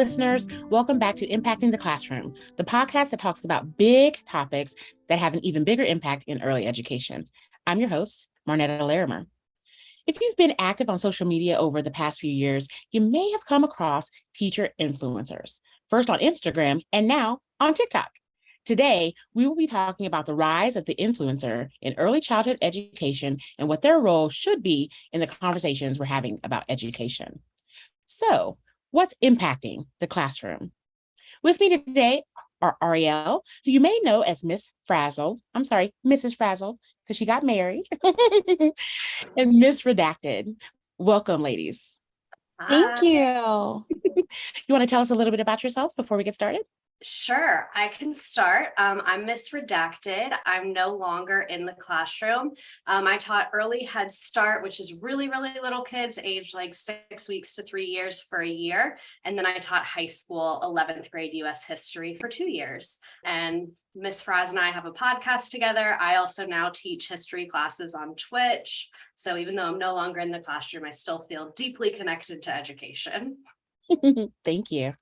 listeners. Welcome back to Impacting the Classroom, the podcast that talks about big topics that have an even bigger impact in early education. I'm your host, Marnetta Larimer. If you've been active on social media over the past few years, you may have come across teacher influencers, first on Instagram and now on TikTok. Today, we will be talking about the rise of the influencer in early childhood education and what their role should be in the conversations we're having about education. So, what's impacting the classroom? With me today are Arielle, who you may know as Miss Frazzled. I'm sorry, Mrs. Frazzled, because she got married, and Miss Redacted. Welcome, ladies. Thank you. You want to tell us a little bit about yourselves before we get started? Sure, I can start. I'm Miss Redacted. I'm no longer in the classroom. I taught early Head Start, which is really little kids aged like 6 weeks to 3 years for a year. And then I taught high school 11th grade US history for 2 years. And Miss Fraz and I have a podcast together. I also now teach history classes on Twitch. So even though I'm no longer in the classroom, I still feel deeply connected to education. Thank you.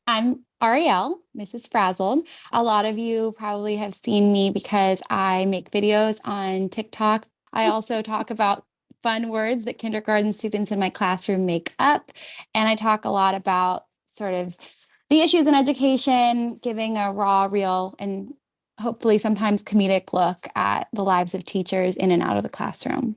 I'm Arielle, Mrs. Frazzled. A lot of you probably have seen me because I make videos on TikTok. I also talk about fun words that kindergarten students in my classroom make up. And I talk a lot about sort of the issues in education, giving a raw, real, and hopefully sometimes comedic look at the lives of teachers in and out of the classroom.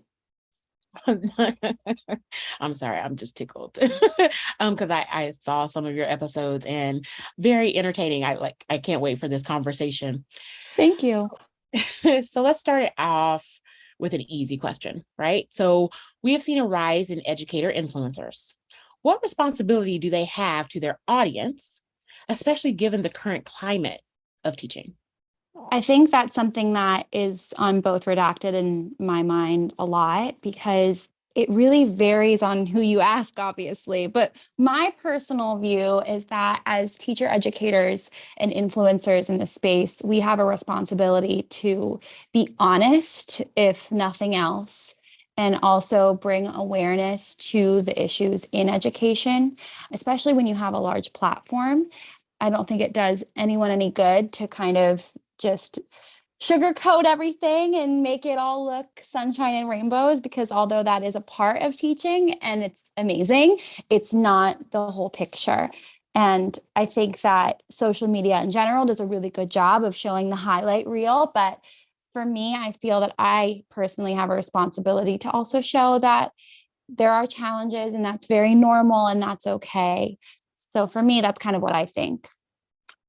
I'm sorry, I'm just tickled because I saw some of your episodes and very entertaining. I can't wait for this conversation. Thank you. So let's start it off with an easy question, right? So we have seen a rise in educator influencers. What responsibility do they have to their audience, especially given the current climate of teaching? I think that's something that is on both Redacted and my mind a lot because it really varies on who you ask, obviously. But my personal view is that as teacher educators and influencers in the space, we have a responsibility to be honest, if nothing else, and also bring awareness to the issues in education, especially when you have a large platform. I don't think it does anyone any good to kind of just sugarcoat everything and make it all look sunshine and rainbows, because although that is a part of teaching and it's amazing, it's not the whole picture. And I think that social media in general does a really good job of showing the highlight reel. But for me, I feel that I personally have a responsibility to also show that there are challenges and that's very normal and that's okay. So for me, that's kind of what I think.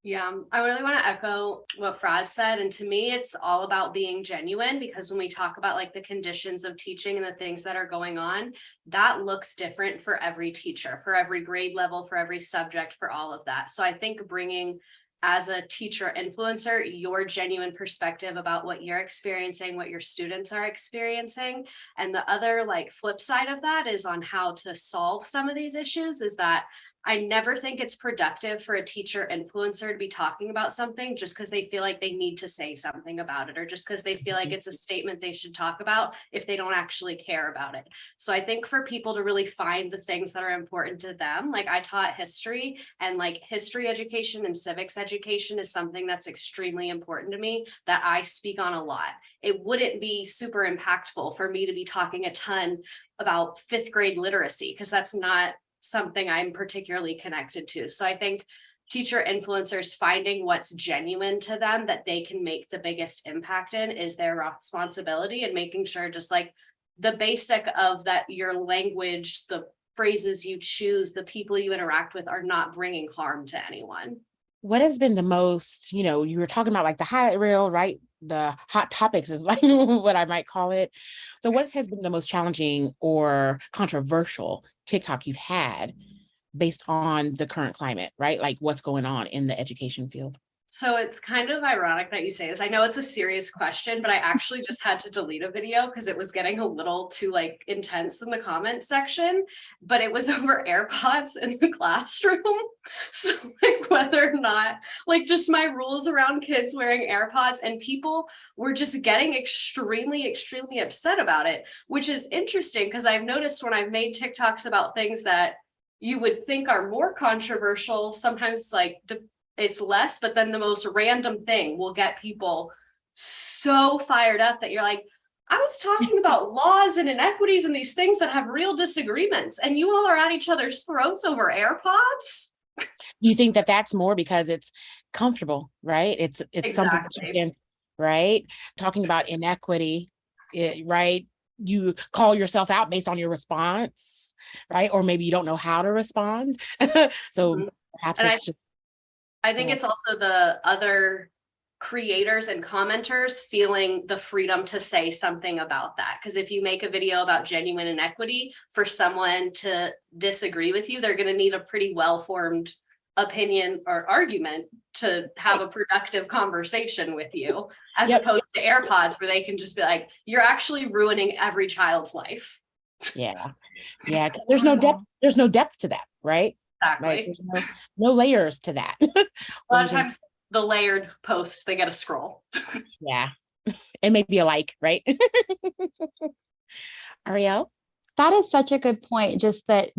Yeah, I really want to echo what Fraz said. And to me, it's all about being genuine, because when we talk about like the conditions of teaching and the things that are going on, that looks different for every teacher, for every grade level, for every subject, for all of that. So I think bringing, as a teacher influencer, your genuine perspective about what you're experiencing, what your students are experiencing. And the other like flip side of that is on how to solve some of these issues, is that I never think it's productive for a teacher influencer to be talking about something just because they feel like they need to say something about it, or just because they feel like it's a statement they should talk about if they don't actually care about it. So I think for people to really find the things that are important to them, like I taught history, and like history education and civics education is something that's extremely important to me, that I speak on a lot. It wouldn't be super impactful for me to be talking a ton about 5th grade literacy, because that's not something I'm particularly connected to. So I think teacher influencers finding what's genuine to them that they can make the biggest impact in is their responsibility, and making sure just like the basic of that, your language, the phrases you choose, the people you interact with are not bringing harm to anyone. What has been the most, you were talking about like the highlight reel, right? The hot topics is like what I might call it. So what has been the most challenging or controversial TikTok you've had based on the current climate, right? Like what's going on in the education field? So it's kind of ironic that you say this. I know it's a serious question, but I actually just had to delete a video because it was getting a little too like intense in the comments section, but it was over AirPods in the classroom. So like whether or not, like just my rules around kids wearing AirPods, and people were just getting extremely upset about it, which is interesting because I've noticed when I've made TikToks about things that you would think are more controversial, sometimes like it's less, but then the most random thing will get people so fired up that you're like, I was talking about laws and inequities and these things that have real disagreements, and you all are at each other's throats over AirPods. You think that that's more because it's comfortable, right? It's something that you can, right? Talking about inequity, right? You call yourself out based on your response, right? Or maybe you don't know how to respond. So perhaps And it's just. I think it's also the other creators and commenters feeling the freedom to say something about that. Because if you make a video about genuine inequity, for someone to disagree with you, they're going to need a pretty well-formed opinion or argument to have a productive conversation with you, as opposed to AirPods where they can just be like, you're actually ruining every child's life. Yeah. There's no depth to that, right? Exactly. Right? There's no layers to that. A lot of times the layered post, they get a scroll. Yeah. It may be a like, right? Arielle? That is such a good point. Just that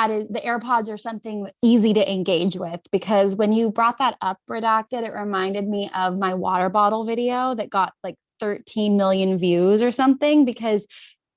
is the AirPods are something easy to engage with, because when you brought that up, Redacted, it reminded me of my water bottle video that got like 13 million views or something, because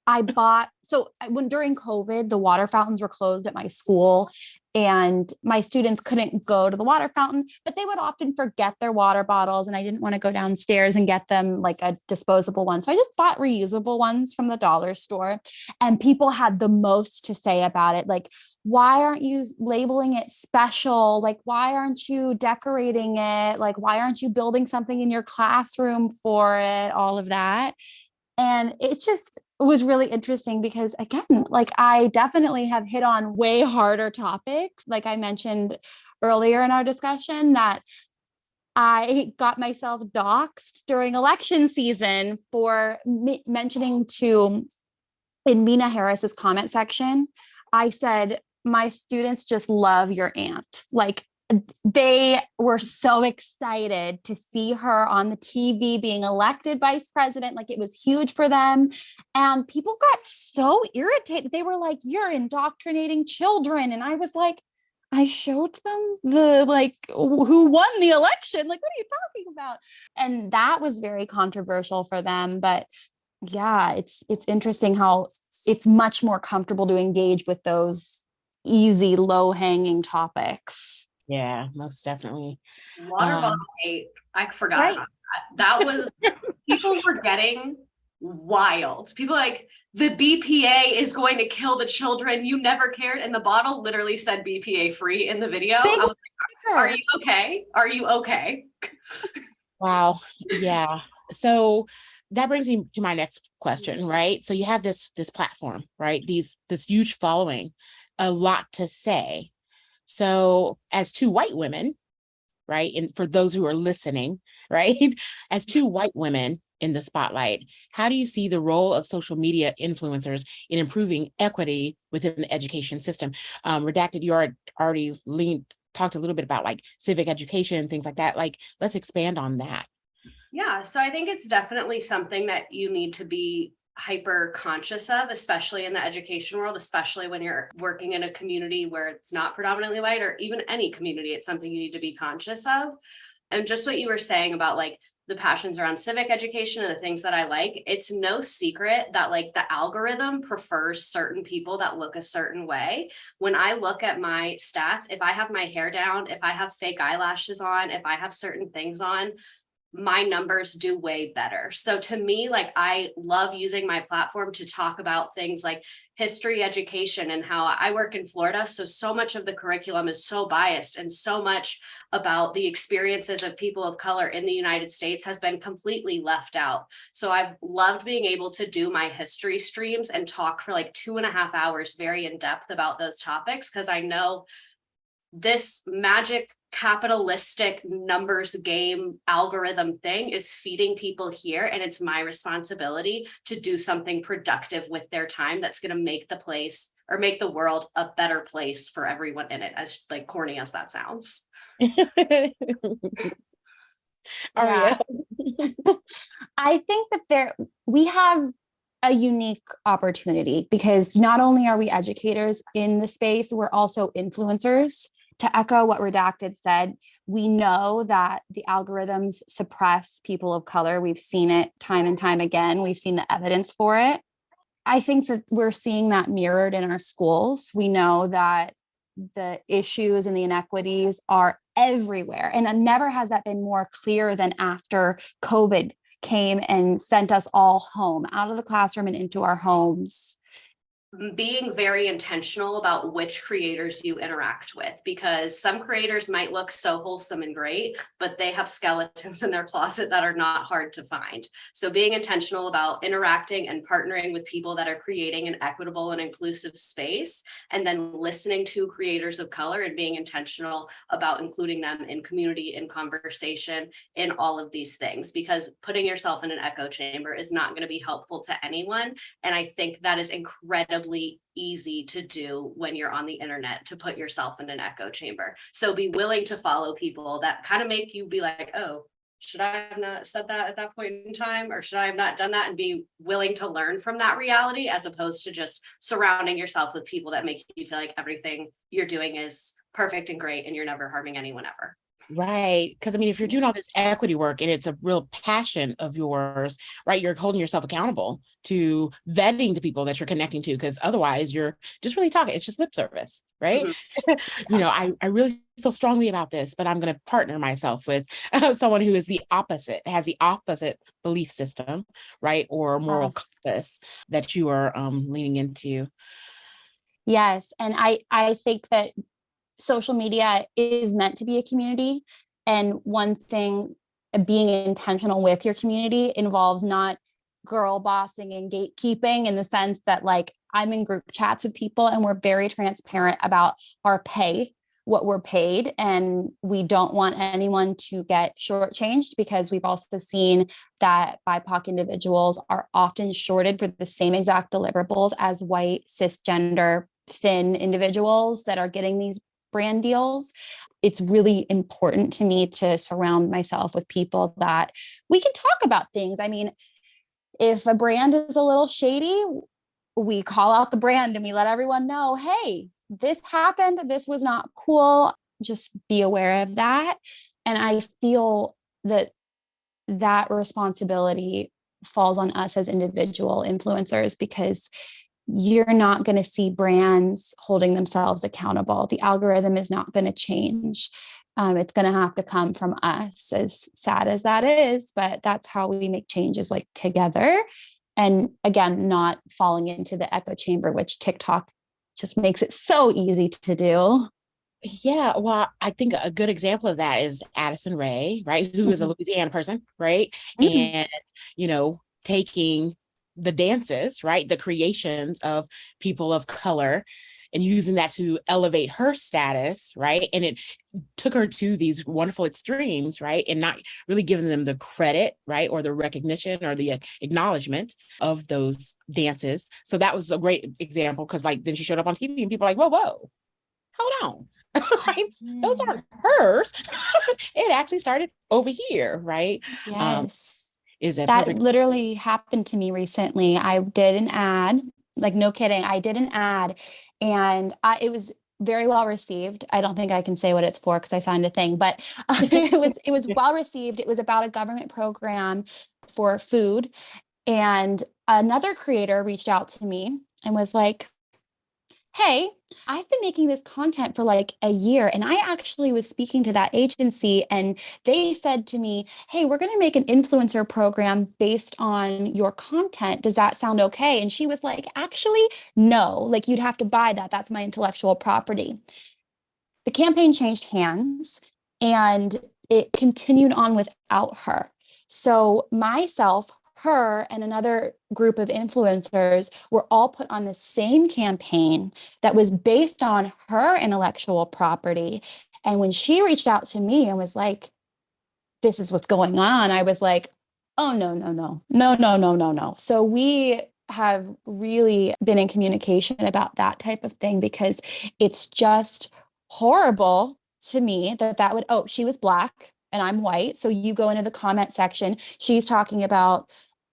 during COVID, the water fountains were closed at my school and my students couldn't go to the water fountain, but they would often forget their water bottles. And I didn't want to go downstairs and get them like a disposable one. So I just bought reusable ones from the dollar store, and people had the most to say about it. Like, why aren't you labeling it special? Like, why aren't you decorating it? Like, why aren't you building something in your classroom for it? All of that. And it was really interesting because, again, like I definitely have hit on way harder topics. Like I mentioned earlier in our discussion, that I got myself doxxed during election season for mentioning in Mina Harris's comment section, I said, my students just love your aunt. Like, they were so excited to see her on the TV being elected vice president. Like, it was huge for them. And people got so irritated. They were like, you're indoctrinating children. And I was like, I showed them who won the election. Like, what are you talking about? And that was very controversial for them. But yeah, it's interesting how it's much more comfortable to engage with those easy, low-hanging topics. Yeah, most definitely. Water bottle hate. I forgot about that. That was, people were getting wild. People like, the BPA is going to kill the children. You never cared. And the bottle literally said BPA free in the video. I was like, are you okay? Are you okay? Wow. Yeah. So that brings me to my next question, right? So you have this platform, right? This huge following, a lot to say. So as two white women, right? And for those who are listening, right? As two white women in the spotlight, how do you see the role of social media influencers in improving equity within the education system? Redacted, you already talked a little bit about like civic education, things like that. Like, let's expand on that. Yeah, so I think it's definitely something that you need to be hyper conscious of, especially in the education world, especially when you're working in a community where it's not predominantly white, or even any community. It's something you need to be conscious of. And just what you were saying about like the passions around civic education and the things that I like, it's no secret that like the algorithm prefers certain people that look a certain way. When I look at my stats, if I have my hair down, if I have fake eyelashes on, if I have certain things on, my numbers do way better. So to me, like, I love using my platform to talk about things like history education and how I work in Florida. So much of the curriculum is so biased, and so much about the experiences of people of color in the United States has been completely left out. So I've loved being able to do my history streams and talk for like 2.5 hours, very in depth about those topics, because I know this magic capitalistic numbers game algorithm thing is feeding people here, and it's my responsibility to do something productive with their time that's going to make the place, or make the world, a better place for everyone in it, as like corny as that sounds. Yeah. I think that we have a unique opportunity because not only are we educators in the space, we're also influencers. To echo what Redacted said, we know that the algorithms suppress people of color. We've seen it time and time again. We've seen the evidence for it. I think that we're seeing that mirrored in our schools. We know that the issues and the inequities are everywhere. And never has that been more clear than after COVID came and sent us all home, out of the classroom and into our homes. Being very intentional about which creators you interact with, because some creators might look so wholesome and great, but they have skeletons in their closet that are not hard to find. So being intentional about interacting and partnering with people that are creating an equitable and inclusive space, and then listening to creators of color and being intentional about including them in community, in conversation, in all of these things, because putting yourself in an echo chamber is not going to be helpful to anyone. And I think that is incredibly easy to do when you're on the internet, to put yourself in an echo chamber. So be willing to follow people that kind of make you be like, oh, should I have not said that at that point in time? Or should I have not done that? And be willing to learn from that reality, as opposed to just surrounding yourself with people that make you feel like everything you're doing is perfect and great and you're never harming anyone ever. Right. Because I mean, if you're doing all this equity work and it's a real passion of yours, right, you're holding yourself accountable to vetting the people that you're connecting to, because otherwise you're just really talking. It's just lip service, right? Mm-hmm. I really feel strongly about this, but I'm going to partner myself with someone who is the opposite, has the opposite belief system, right? Or moral compass that you are leaning into. Yes. And I think that social media is meant to be a community. And one thing, being intentional with your community involves not girl bossing and gatekeeping, in the sense that, like, I'm in group chats with people and we're very transparent about our pay, what we're paid. And we don't want anyone to get shortchanged, because we've also seen that BIPOC individuals are often shorted for the same exact deliverables as white, cisgender, thin individuals that are getting these brand deals. It's really important to me to surround myself with people that we can talk about things. I mean, if a brand is a little shady, we call out the brand and we let everyone know, hey, this happened. This was not cool. Just be aware of that. And I feel that that responsibility falls on us as individual influencers, because you're not going to see brands holding themselves accountable. The algorithm is not going to change. It's going to have to come from us, as sad as that is, but that's how we make changes, like together. And again, not falling into the echo chamber, which TikTok just makes it so easy to do. Yeah, well, I think a good example of that is Addison Rae, right? Who is a Louisiana person, right? Mhm. And, taking the dances, right? The creations of people of color and using that to elevate her status, right? And it took her to these wonderful extremes, right? And not really giving them the credit, right? Or the recognition or the acknowledgement of those dances. So that was a great example, because like then she showed up on TV and people are like, whoa, hold on. Right? Those aren't hers. It actually started over here, right? Yes. Is a That perfect. literally happened to me recently. I did an ad, like, no kidding. I did an ad and it was very well received. I don't think I can say what it's for because I signed a thing, but it was well received. It was about a government program for food. And another creator reached out to me and was like, hey, I've been making this content for like a year. And I actually was speaking to that agency and they said to me, hey, we're going to make an influencer program based on your content. Does that sound okay? And she was like, actually, no, like you'd have to buy that. That's my intellectual property. The campaign changed hands and it continued on without her. So myself, her, and another group of influencers were all put on the same campaign that was based on her intellectual property. And when she reached out to me and was like, this is what's going on, I was like, oh, no, no, no, no, no, no, no, no. So we have really been in communication about that type of thing, because it's just horrible to me that would, oh, she was Black and I'm white. So you go into the comment section, she's talking about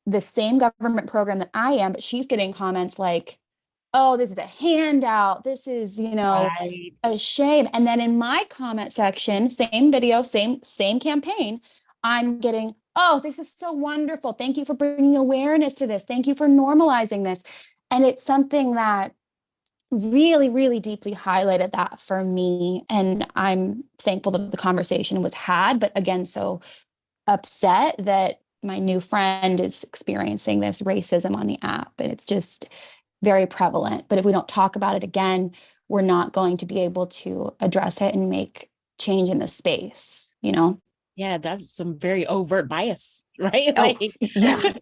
the same government program that I am, but she's getting comments like, oh, this is a handout. This is, Right. a shame. And then in my comment section, same video, same campaign, I'm getting, oh, this is so wonderful. Thank you for bringing awareness to this. Thank you for normalizing this. And it's something that really, really deeply highlighted that for me. And I'm thankful that the conversation was had, but again, so upset that my new friend is experiencing this racism on the app. And it's just very prevalent. But if we don't talk about it again, we're not going to be able to address it and make change in the space, Yeah, that's some very overt bias, right? Oh, Like, yeah.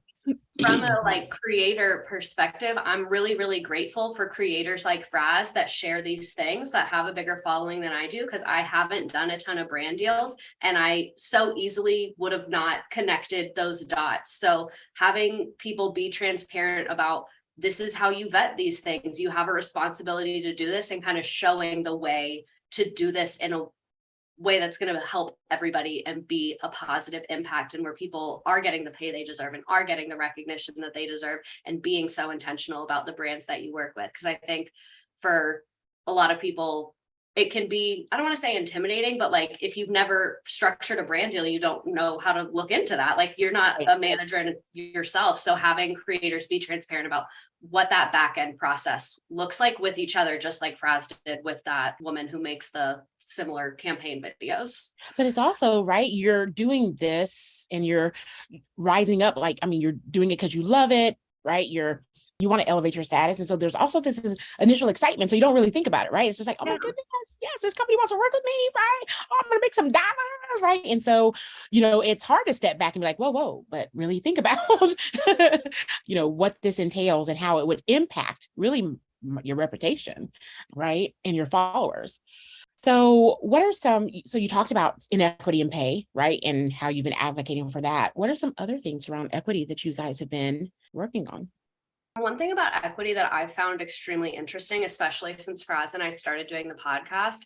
From a like creator perspective, I'm really, really grateful for creators like Fraz that share these things, that have a bigger following than I do, because I haven't done a ton of brand deals and I so easily would have not connected those dots. So having people be transparent about this is how you vet these things, you have a responsibility to do this, and kind of showing the way to do this in a way that's going to help everybody and be a positive impact, and where people are getting the pay they deserve and are getting the recognition that they deserve, and being so intentional about the brands that you work with. Because I think for a lot of people, it can be, I don't want to say intimidating, but like if you've never structured a brand deal, you don't know how to look into that. Like you're not a manager yourself. So having creators be transparent about what that back end process looks like with each other, just like Fraz did with that woman who makes the similar campaign videos. but it's also, right, you're doing this and you're rising up. Like, I mean, you're doing it because you love it, right? You want to elevate your status. And so there's also this initial excitement. So you don't really think about it, right? It's just like, oh my goodness, yes, this company wants to work with me, right? Oh, I'm going to make some dollars, right? And so, it's hard to step back and be like, whoa, but really think about, what this entails and how it would impact really your reputation, right? And your followers. So so you talked about inequity in pay, right? And how you've been advocating for that. What are some other things around equity that you guys have been working on? One thing about equity that I found extremely interesting, especially since Fraz and I started doing the podcast,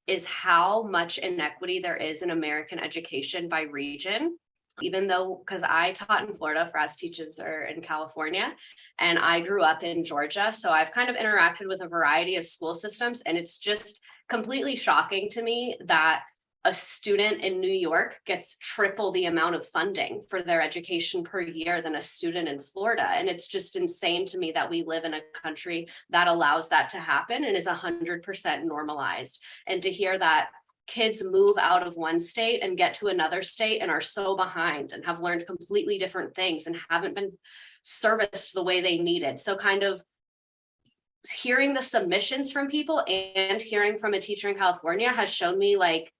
is how much inequity there is in American education by region. Even though, because I taught in Florida, Fraz teaches are in California, and I grew up in Georgia. So I've kind of interacted with a variety of school systems, and it's just completely shocking to me that a student in New York gets triple the amount of funding for their education per year than a student in Florida. And it's just insane to me that we live in a country that allows that to happen and is 100% normalized. And to hear that kids move out of one state and get to another state and are so behind and have learned completely different things and haven't been serviced the way they needed. So kind of hearing the submissions from people and hearing from a teacher in California has shown me like,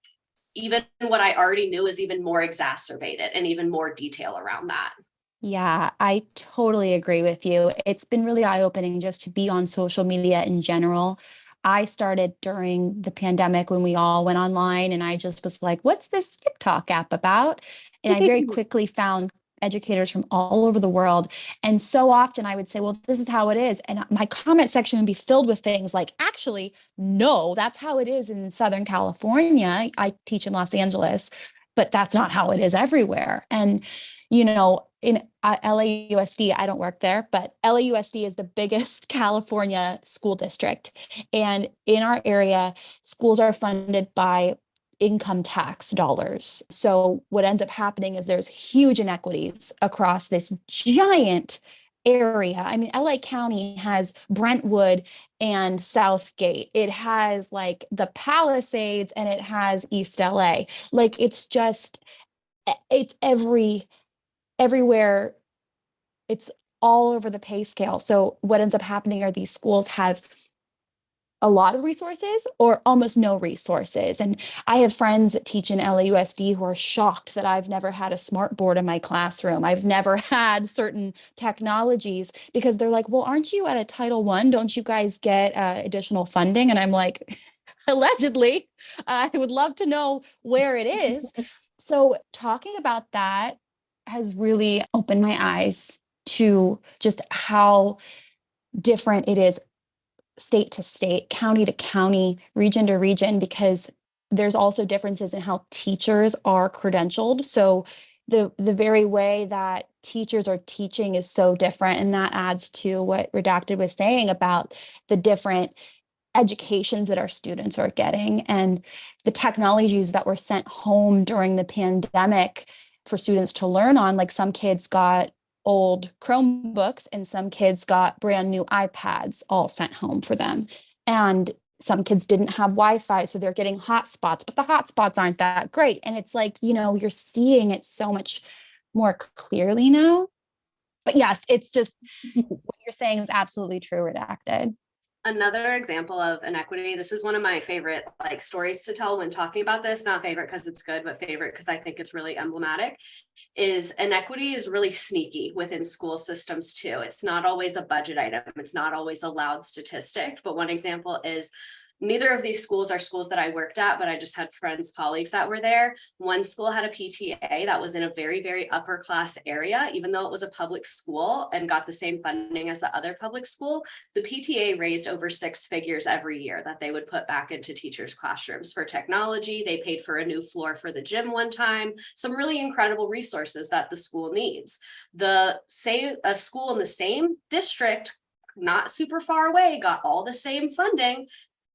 even what I already knew is even more exacerbated and even more detail around that. Yeah, I totally agree with you. It's been really eye-opening just to be on social media in general. I started during the pandemic when we all went online, and I just was like, what's this TikTok app about? And I very quickly found educators from all over the world. And so often I would say, well, this is how it is. And my comment section would be filled with things like, actually, no, that's how it is in Southern California. I teach in Los Angeles, but that's not how it is everywhere. And, in LAUSD, I don't work there, but LAUSD is the biggest California school district. And in our area, schools are funded by income tax dollars. So what ends up happening is there's huge inequities across this giant area. I mean, LA County has Brentwood and Southgate. It has like the Palisades and it has East LA. Like it's everywhere. It's all over the pay scale. So what ends up happening are these schools have a lot of resources or almost no resources. And I have friends that teach in LAUSD who are shocked that I've never had a smart board in my classroom. I've never had certain technologies because they're like, well, aren't you at a Title I? Don't you guys get additional funding? And I'm like, allegedly, I would love to know where it is. So talking about that has really opened my eyes to just how different it is state to state, county to county, region to region, because there's also differences in how teachers are credentialed. So the very way that teachers are teaching is so different. And that adds to what Redacted was saying about the different educations that our students are getting and the technologies that were sent home during the pandemic for students to learn on. Like some kids got old Chromebooks and some kids got brand new iPads all sent home for them. And some kids didn't have Wi-Fi, so they're getting hotspots, but the hotspots aren't that great. And it's like, you're seeing it so much more clearly now. But yes, it's just what you're saying is absolutely true, Redacted. Another example of inequity, this is one of my favorite stories to tell when talking about this, not favorite because it's good, but favorite because I think it's really emblematic, is inequity is really sneaky within school systems too. It's not always a budget item. It's not always a loud statistic, but one example is neither of these schools are schools that I worked at, but I just had friends, colleagues that were there. One school had a PTA that was in a very, very upper class area, even though it was a public school and got the same funding as the other public school. The PTA raised over 6 figures every year that they would put back into teachers' classrooms for technology. They paid for a new floor for the gym one time, some really incredible resources that the school needs. A school in the same district, not super far away, got all the same funding,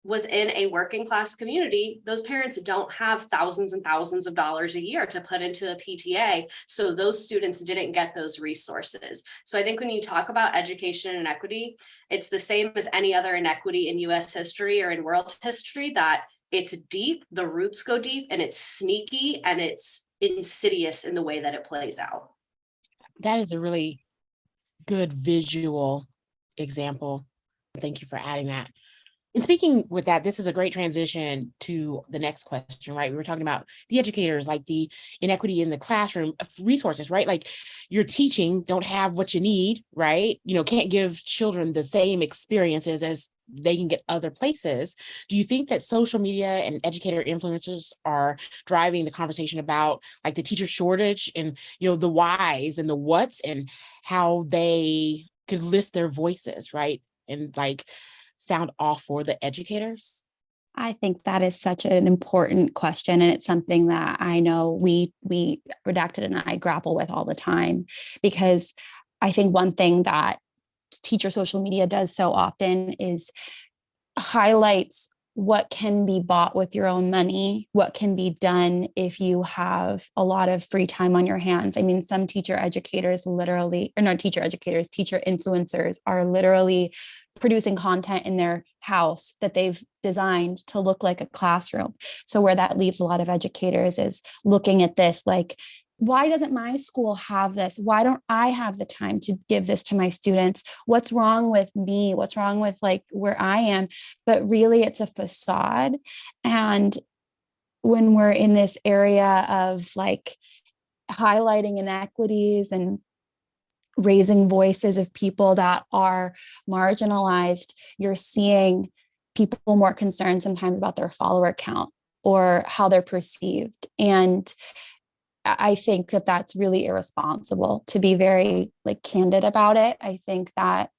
was in a working class community. Those parents don't have thousands and thousands of dollars a year to put into a PTA. So those students didn't get those resources. So I think when you talk about education and equity, it's the same as any other inequity in US history or in world history, that it's deep, the roots go deep, and it's sneaky and it's insidious in the way that it plays out. That is a really good visual example. Thank you for adding that. And speaking with that, this is a great transition to the next question, right? We were talking about the educators, like the inequity in the classroom, resources, right? Like you're teaching, don't have what you need, right? Can't give children the same experiences as they can get other places. Do you think that social media and educator influencers are driving the conversation about like the teacher shortage and, the whys and the whats and how they could lift their voices, right? And like sound off for the educators? I think that is such an important question. And it's something that I know we Redacted and I grapple with all the time, because I think one thing that teacher social media does so often is highlights what can be bought with your own money, what can be done if you have a lot of free time on your hands. I mean, some teacher educators literally, or not teacher educators, teacher influencers are literally producing content in their house that they've designed to look like a classroom. So where that leaves a lot of educators is looking at this like, why doesn't my school have this? Why don't I have the time to give this to my students? What's wrong with me? What's wrong with like where I am? But really it's a facade. And when we're in this area of like highlighting inequities and raising voices of people that are marginalized, you're seeing people more concerned sometimes about their follower count or how they're perceived. And I think that that's really irresponsible, to be very like candid about it. I think that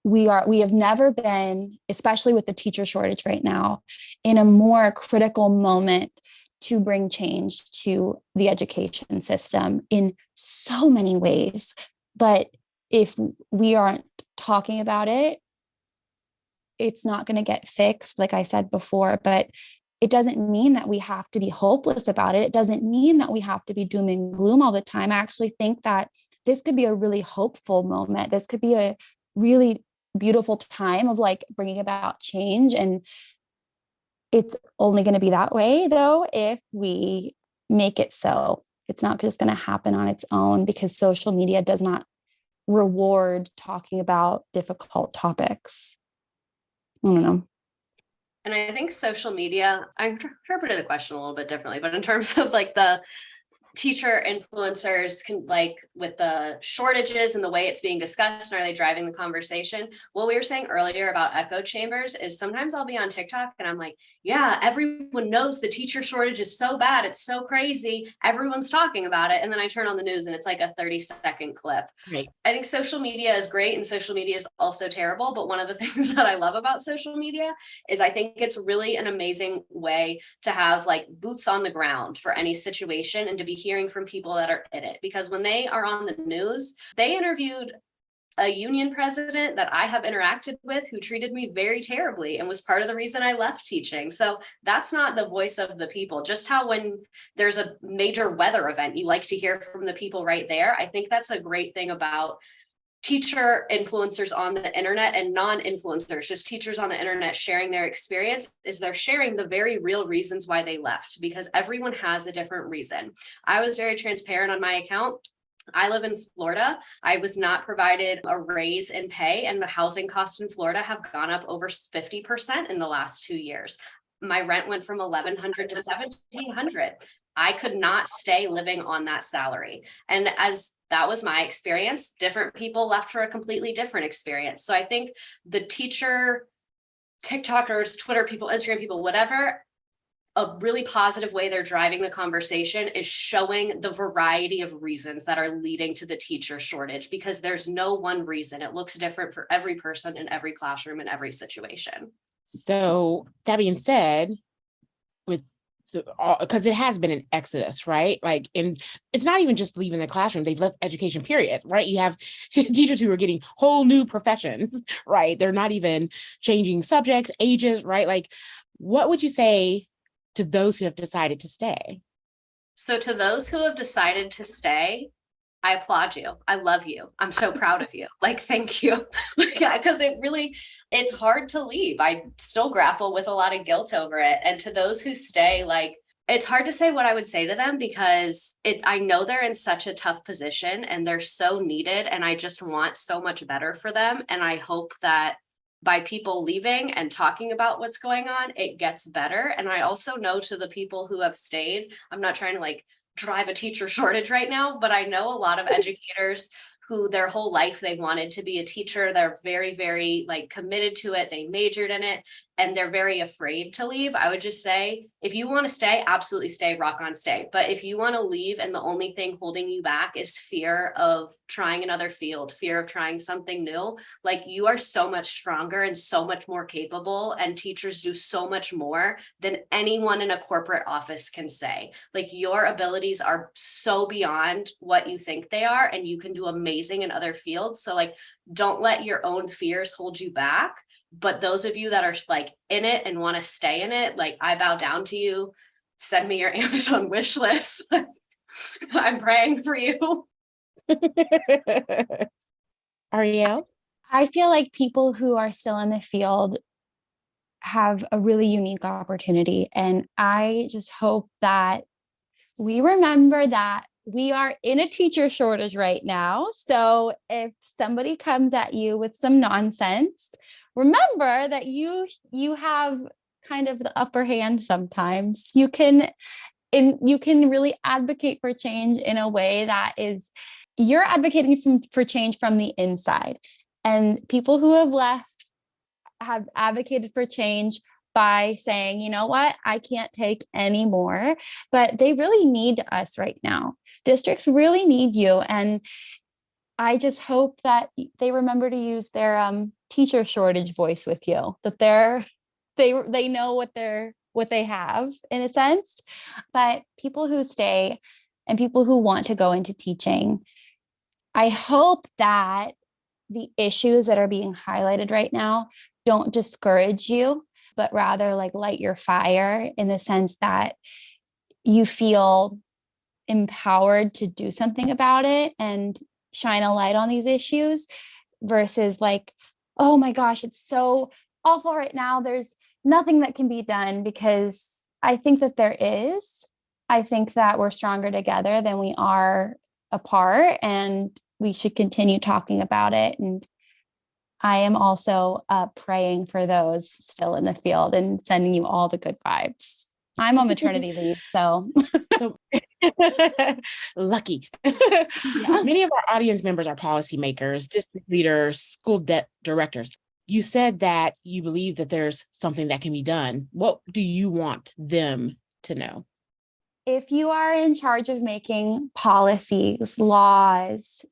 we have never been, especially with the teacher shortage right now, in a more critical moment to bring change to the education system in so many ways. But if we aren't talking about it, it's not going to get fixed, like I said before. But it doesn't mean that we have to be hopeless about it. It doesn't mean that we have to be doom and gloom all the time. I actually think that this could be a really hopeful moment. This could be a really beautiful time of like bringing about change. And it's only going to be that way, though, if we make it so. It's not just going to happen on its own, because social media does not reward talking about difficult topics. I don't know. And I think social media, I interpreted the question a little bit differently, but in terms of like the teacher influencers can like with the shortages and the way it's being discussed, and are they driving the conversation? What we were saying earlier about echo chambers is sometimes I'll be on TikTok and I'm like, yeah, everyone knows the teacher shortage is so bad. It's so crazy. Everyone's talking about it. And then I turn on the news and it's like a 30-second clip. Right. I think social media is great and social media is also terrible. But one of the things that I love about social media is I think it's really an amazing way to have like boots on the ground for any situation and to be hearing from people that are in it. Because when they are on the news, they interviewed a union president that I have interacted with who treated me very terribly and was part of the reason I left teaching. So that's not the voice of the people. Just how when there's a major weather event, you like to hear from the people right there. I think that's a great thing about teacher influencers on the internet and non-influencers, just teachers on the internet sharing their experience, is they're sharing the very real reasons why they left, because everyone has a different reason. I was very transparent on my account. I live in Florida. I was not provided a raise in pay, and the housing costs in Florida have gone up over 50% in the last 2 years. My rent went from $1,100 to $1,700. I could not stay living on that salary. And as that was my experience, different people left for a completely different experience. So I think the teacher, TikTokers, Twitter people, Instagram people, whatever, a really positive way they're driving the conversation is showing the variety of reasons that are leading to the teacher shortage, because there's no one reason. It looks different for every person in every classroom in every situation. So that being said, with because it has been an exodus, right? Like, and it's not even just leaving the classroom, they've left education, period, right? You have teachers who are getting whole new professions, right? They're not even changing subjects, ages, right? Like, what would you say to those who have decided to stay? So to those who have decided to stay, I applaud you. I love you. I'm so proud of you. Like, thank you. Yeah, because it's hard to leave. I still grapple with a lot of guilt over it. And to those who stay, like, it's hard to say what I would say to them, because I know they're in such a tough position and they're so needed. And I just want so much better for them. And I hope that by people leaving and talking about what's going on, it gets better. And I also know to the people who have stayed, I'm not trying to like drive a teacher shortage right now, but I know a lot of educators who their whole life they wanted to be a teacher. They're very, very like committed to it. They majored in it and they're very afraid to leave. I would just say, if you want to stay, absolutely stay, rock on, stay. But if you want to leave and the only thing holding you back is fear of trying another field, fear of trying something new, like, you are so much stronger and so much more capable, and teachers do so much more than anyone in a corporate office can say. Like, your abilities are so beyond what you think they are, and you can do amazing in other fields. So like, don't let your own fears hold you back. But those of you that are like in it and want to stay in it, like, I bow down to you. Send me your Amazon wish list. I'm praying for you. Arielle? I feel like people who are still in the field have a really unique opportunity. And I just hope that we remember that we are in a teacher shortage right now. So if somebody comes at you with some nonsense, remember that you have kind of the upper hand sometimes. You can really advocate for change in a way that is, you're advocating for change from the inside. And people who have left have advocated for change by saying, you know what, I can't take any more, but they really need us right now. Districts really need you. And I just hope that they remember to use their teacher shortage voice with you, that they know what they have in a sense. But people who stay and people who want to go into teaching, I hope that the issues that are being highlighted right now don't discourage you, but rather like light your fire, in the sense that you feel empowered to do something about it and shine a light on these issues, versus like, oh my gosh, it's so awful right now, there's nothing that can be done. Because I think that there is. I think that we're stronger together than we are apart, and we should continue talking about it. And I am also praying for those still in the field and sending you all the good vibes. I'm on maternity leave, so. So lucky. Yeah. Many of our audience members are policymakers, district leaders, school directors. You said that you believe that there's something that can be done. What do you want them to know? If you are in charge of making policies, laws,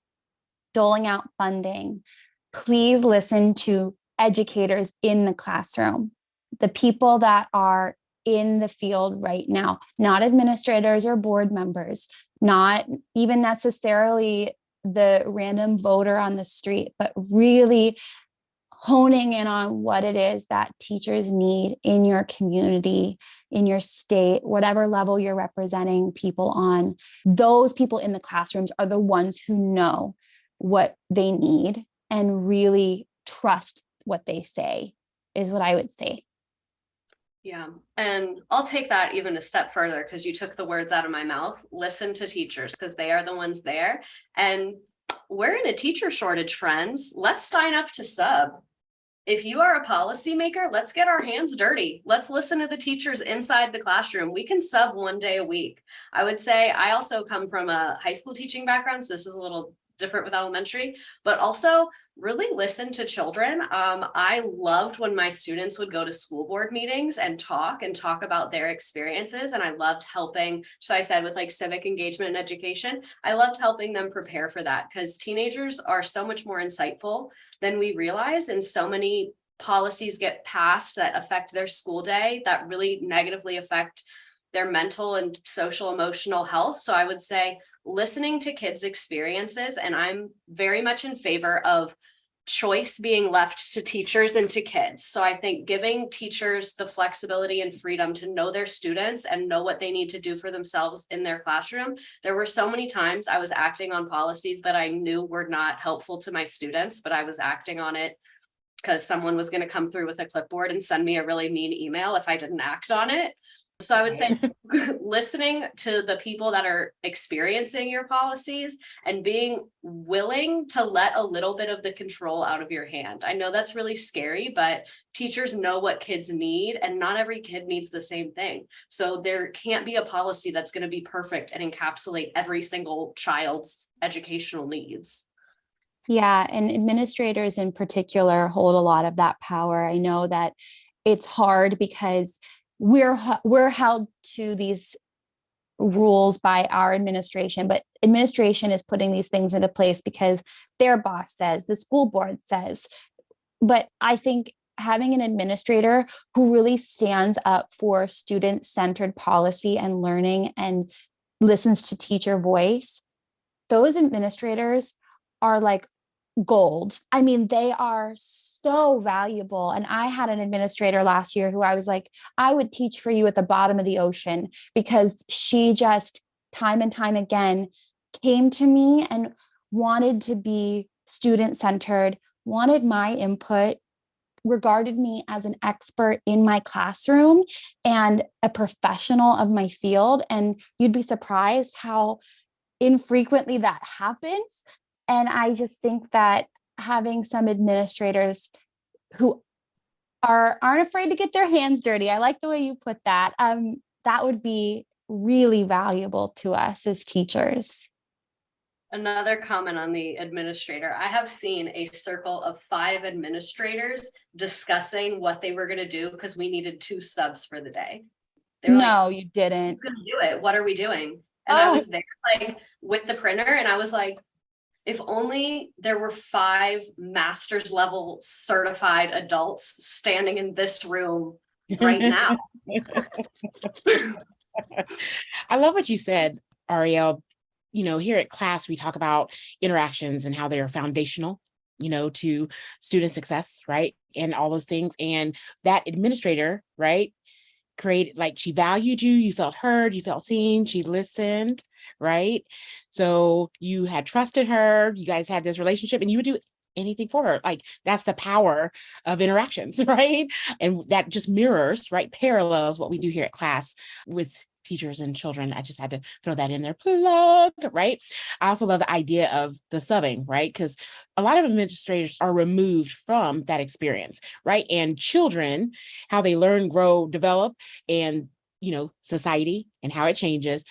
doling out funding, please listen to educators in the classroom, the people that are in the field right now, not administrators or board members, not even necessarily the random voter on the street, but really honing in on what it is that teachers need in your community, in your state, whatever level you're representing people on. Those people in the classrooms are the ones who know what they need and really trust what they say, is what I would say. Yeah. And I'll take that even a step further, because you took the words out of my mouth. Listen to teachers, because they are the ones there. And we're in a teacher shortage, friends. Let's sign up to sub. If you are a policymaker, let's get our hands dirty. Let's listen to the teachers inside the classroom. We can sub one day a week. I would say I also come from a high school teaching background, so this is a little different with elementary, but also really listen to children. I loved when my students would go to school board meetings and talk about their experiences. And I loved helping, so I said with like civic engagement and education, I loved helping them prepare for that, because teenagers are so much more insightful than we realize. And so many policies get passed that affect their school day that really negatively affect their mental and social emotional health. So I would say listening to kids' experiences, and I'm very much in favor of choice being left to teachers and to kids. So I think giving teachers the flexibility and freedom to know their students and know what they need to do for themselves in their classroom. There were so many times I was acting on policies that I knew were not helpful to my students, but I was acting on it because someone was going to come through with a clipboard and send me a really mean email if I didn't act on it. So I would say listening to the people that are experiencing your policies and being willing to let a little bit of the control out of your hand. I know that's really scary, but teachers know what kids need, and not every kid needs the same thing. So there can't be a policy that's going to be perfect and encapsulate every single child's educational needs. Yeah, and administrators in particular hold a lot of that power. I know that it's hard because we're held to these rules by our administration, but administration is putting these things into place because their boss says, the school board says. But I think having an administrator who really stands up for student-centered policy and learning and listens to teacher voice, those administrators are like gold. I mean, they are so valuable. And I had an administrator last year who I was like, I would teach for you at the bottom of the ocean, because she just time and time again came to me and wanted to be student-centered, wanted my input, regarded me as an expert in my classroom and a professional of my field. And you'd be surprised how infrequently that happens. And I just think that having some administrators who aren't afraid to get their hands dirty, I like the way you put that, that would be really valuable to us as teachers. Another comment on the administrator. I have seen a circle of 5 administrators discussing what they were going to do because we needed 2 subs for the day. They were No, like, you didn't. "Who's gonna do it? What are we doing?" And I was there like with the printer, and I was like, if only there were 5 master's level certified adults standing in this room right now. I love what you said, Arielle. You know, here at class, we talk about interactions and how they are foundational, you know, to student success, right? And all those things. And that administrator, right, created, like, she valued you, you felt heard, you felt seen, she listened, right? So you had trust in her, you guys had this relationship, and you would do anything for her. Like, that's the power of interactions, right? And that just mirrors, right, parallels what we do here at class with teachers and children. I just had to throw that in there, plug, right? I also love the idea of the subbing, right? Because a lot of administrators are removed from that experience, right? And children, how they learn, grow, develop, and, you know, society and how it changes.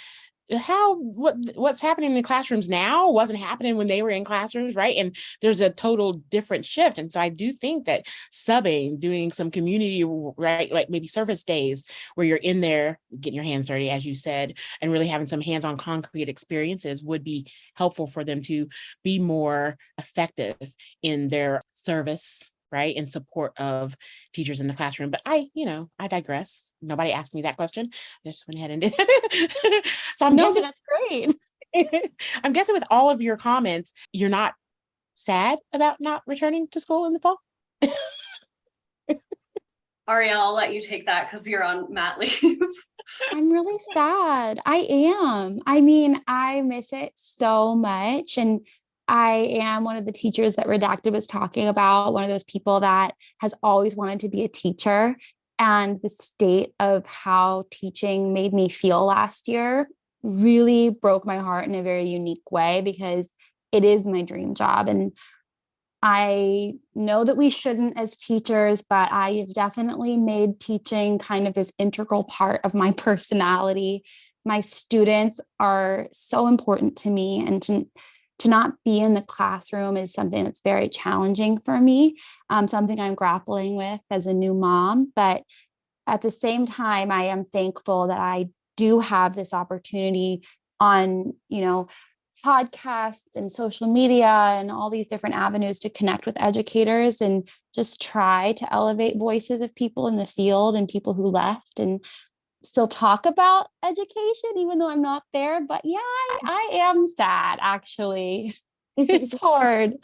What's happening in classrooms now wasn't happening when they were in classrooms, right? And there's a total different shift. And so I do think that subbing, doing some community, right, like maybe service days where you're in there getting your hands dirty, as you said, and really having some hands-on concrete experiences would be helpful for them to be more effective in their service right, in support of teachers in the classroom. But I digress. Nobody asked me that question. I just went ahead and did. So I'm No, guessing but that's great. I'm guessing with all of your comments, you're not sad about not returning to school in the fall. Arielle, I'll let you take that because you're on mat leave. I'm really sad. I am. I mean, I miss it so much. And I am one of the teachers that Redacted was talking about, one of those people that has always wanted to be a teacher. And the state of how teaching made me feel last year really broke my heart in a very unique way because it is my dream job. And I know that we shouldn't as teachers, but I have definitely made teaching kind of this integral part of my personality. My students are so important to me, and to not be in the classroom is something that's very challenging for me, something I'm grappling with as a new mom. But at the same time, I am thankful that I do have this opportunity on, podcasts and social media and all these different avenues to connect with educators and just try to elevate voices of people in the field and people who left and still talk about education, even though I'm not there. But yeah, I am sad, actually. It's hard.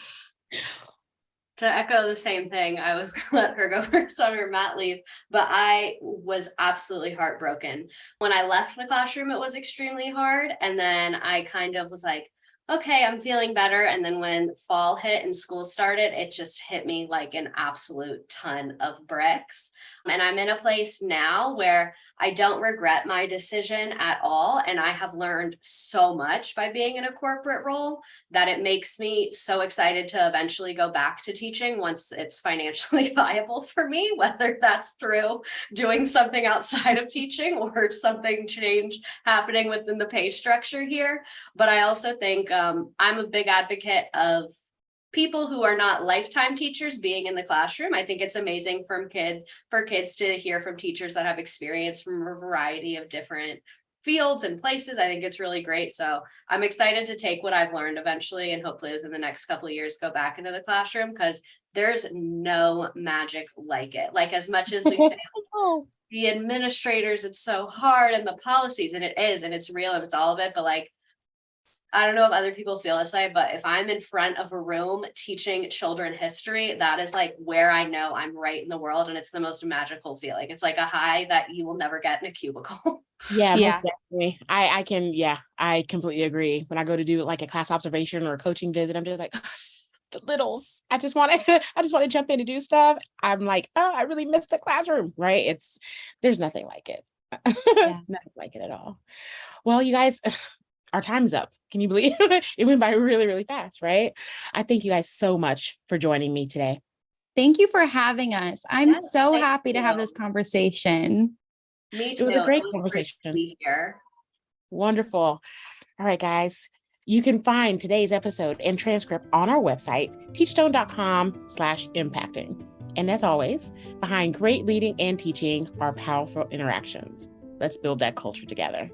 To echo the same thing, I was gonna let her go first on her mat leave, but I was absolutely heartbroken. When I left the classroom, it was extremely hard. And then I kind of was like, okay, I'm feeling better. And then when fall hit and school started, it just hit me like an absolute ton of bricks. And I'm in a place now where I don't regret my decision at all. And I have learned so much by being in a corporate role that it makes me so excited to eventually go back to teaching once it's financially viable for me, whether that's through doing something outside of teaching or something change happening within the pay structure here. But I also think I'm a big advocate of people who are not lifetime teachers being in the classroom. I think it's amazing for kids to hear from teachers that have experience from a variety of different fields and places. I think it's really great. So I'm excited to take what I've learned eventually and hopefully within the next couple of years go back into the classroom because there's no magic like it. Like as much as we say the administrators, it's so hard and the policies, and it is, and it's real and it's all of it, but like I don't know if other people feel this way, but if I'm in front of a room teaching children history, that is like where I know I'm right in the world. And it's the most magical feeling. It's like a high that you will never get in a cubicle. Yeah, Yeah. most definitely. I completely agree. When I go to do like a class observation or a coaching visit, I'm just like, the littles. I just want to jump in and do stuff. I'm like, oh, I really miss the classroom, right? There's nothing like it. Yeah. Nothing like it at all. Well, you guys, our time's up. Can you believe it went by really, really fast, right? I thank you guys so much for joining me today. Thank you for having us. I'm Yes, so thank happy to have you. this conversation. Me It too. was a great Great conversation. to be here. Wonderful. All right, guys. You can find today's episode and transcript on our website, teachstone.com/impacting. And as always, behind great leading and teaching are powerful interactions. Let's build that culture together.